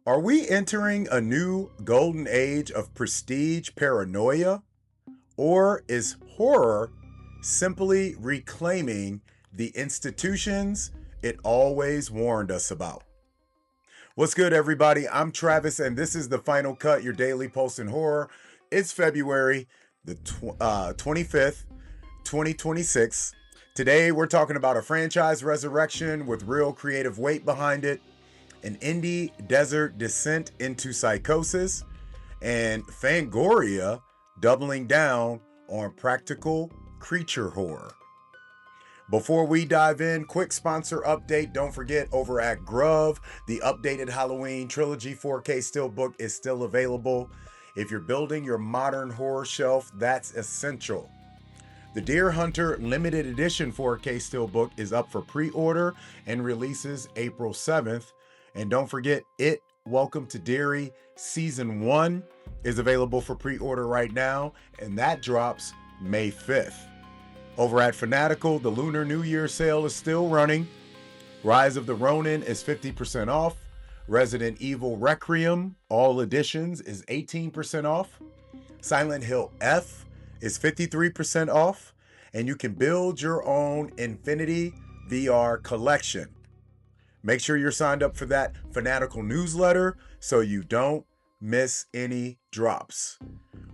Are we entering a new golden age of prestige paranoia? Or is horror simply reclaiming the institutions it always warned us about? What's good, everybody? I'm Travis, and this is the Final Cut, your daily post in horror. It's February the 25th, 2026. Today, we're talking about a franchise resurrection with real creative weight behind it, an indie desert descent into psychosis, and Fangoria doubling down on practical creature horror. Before we dive in, quick sponsor update. Don't forget, over at Grove, the updated Halloween trilogy 4K steelbook is still available. If you're building your modern horror shelf, that's essential. The Deer Hunter limited edition 4K steelbook is up for pre-order and releases April 7th. And don't forget, Welcome to Derry Season 1 is available for pre-order right now, and that drops May 5th. Over at Fanatical, the Lunar New Year sale is still running. Rise of the Ronin is 50% off. Resident Evil Requiem, all editions, is 18% off. Silent Hill F is 53% off. And you can build your own Infinity VR collection. Make sure you're signed up for that Fanatical newsletter so you don't miss any drops.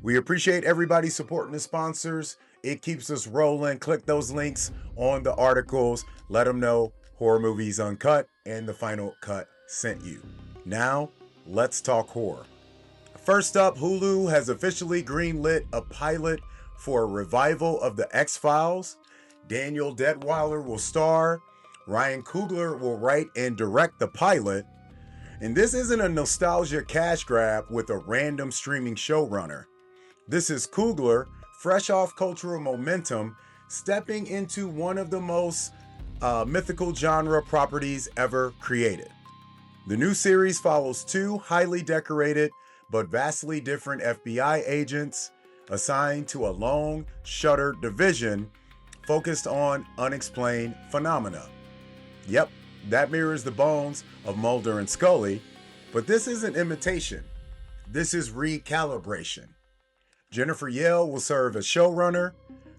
We appreciate everybody supporting the sponsors. It keeps us rolling. Click those links on the articles. Let them know Horror Movies Uncut and the Final Cut sent you. Now, let's talk horror. First up, Hulu has officially greenlit a pilot for a revival of The X-Files. Danielle Deadwyler will star. Ryan Coogler will write and direct the pilot. And this isn't a nostalgia cash grab with a random streaming showrunner. This is Coogler, fresh off cultural momentum, stepping into one of the most mythical genre properties ever created. The new series follows two highly decorated but vastly different FBI agents assigned to a lone shuttered division focused on unexplained phenomena. Yep, that mirrors the bones of Mulder and Scully, but this isn't imitation. This is recalibration. Jennifer Yale will serve as showrunner.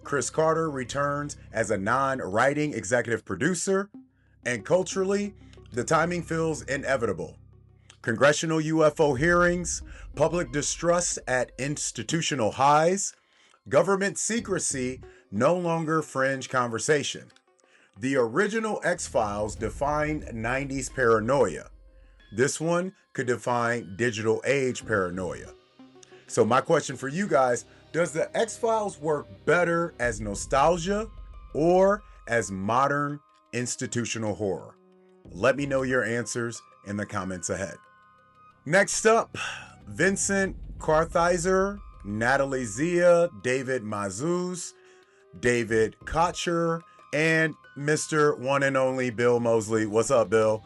Chris Carter returns as a non-writing executive producer. And culturally, the timing feels inevitable. Congressional UFO hearings, public distrust at institutional highs, government secrecy no longer fringe conversation. The original X-Files defined 90s paranoia. This one could define digital age paranoia. So my question for you guys, does the X-Files work better as nostalgia or as modern institutional horror? Let me know your answers in the comments ahead. Next up, Vincent Kartheiser, Natalie Zia, David Mazouz, David Kocher, and Mr. One and Only Bill Moseley. What's up, Bill?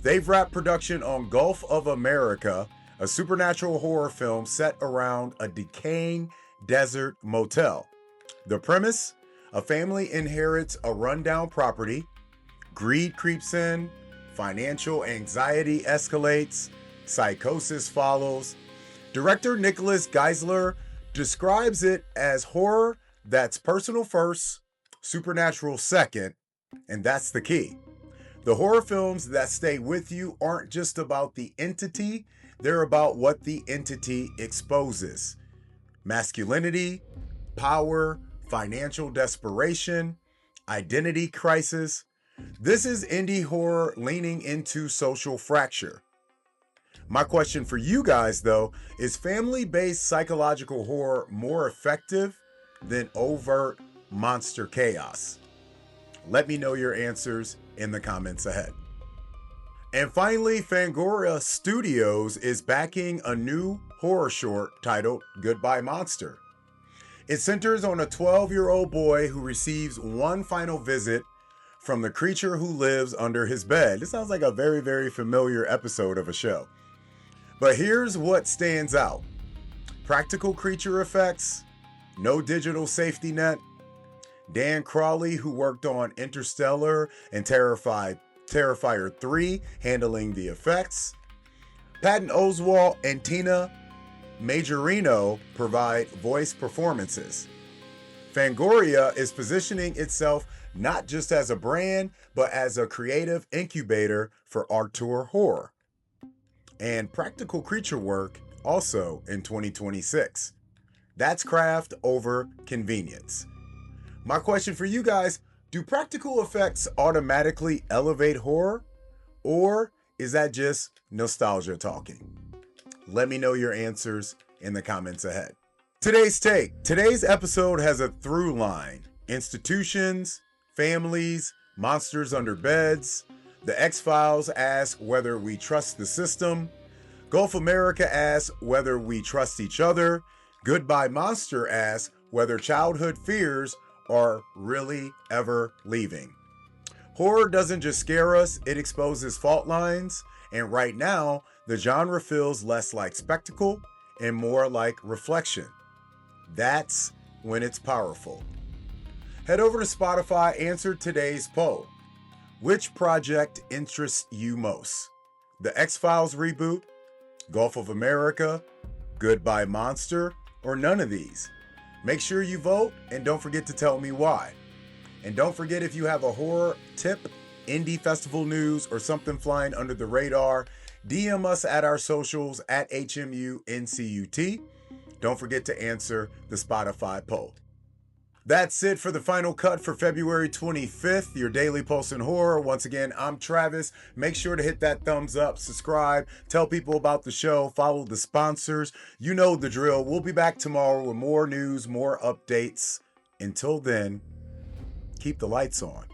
They've wrapped production on Gulf of America, a supernatural horror film set around a decaying desert motel. The premise? A family inherits a rundown property, greed creeps in, financial anxiety escalates, psychosis follows. Director Nicholas Geisler describes it as horror that's personal first, supernatural second, and that's the key. The horror films that stay with you aren't just about the entity, they're about what the entity exposes. Masculinity, power, financial desperation, identity crisis. This is indie horror leaning into social fracture. My question for you guys, though, is family-based psychological horror more effective than overt monster chaos? Let me know your answers in the comments ahead. And finally, Fangoria Studios is backing a new horror short titled Goodbye Monster. It centers on a 12-year-old boy who receives one final visit from the creature who lives under his bed. This sounds like a very, very familiar episode of a show. But here's what stands out. Practical creature effects, no digital safety net. Dan Crawley, who worked on Interstellar and Terrifier 3, handling the effects. Patton Oswalt and Tina Majorino provide voice performances. Fangoria is positioning itself not just as a brand, but as a creative incubator for auteur horror and practical creature work also in 2026. That's craft over convenience. My question for you guys, do practical effects automatically elevate horror? Or is that just nostalgia talking? Let me know your answers in the comments ahead. Today's take. Today's episode has a through line. Institutions, families, monsters under beds. The X-Files ask whether we trust the system. Gulf America asks whether we trust each other. Goodbye Monster asks whether childhood fears are really ever leaving. Horror doesn't just scare us, it exposes fault lines. And right now, the genre feels less like spectacle and more like reflection. That's when it's powerful. Head over to Spotify, answer today's poll. Which project interests you most? The X-Files reboot, Gulf of America, Goodbye Monster, or none of these? Make sure you vote and don't forget to tell me why. And don't forget, if you have a horror tip, indie festival news, or something flying under the radar, DM us at our socials at HMUNCUT. Don't forget to answer the Spotify poll. That's it for the final cut for February 25th, your daily pulse in horror. Once again, I'm Travis. Make sure to hit that thumbs up, subscribe, tell people about the show, follow the sponsors. You know the drill. We'll be back tomorrow with more news, more updates. Until then, keep the lights on.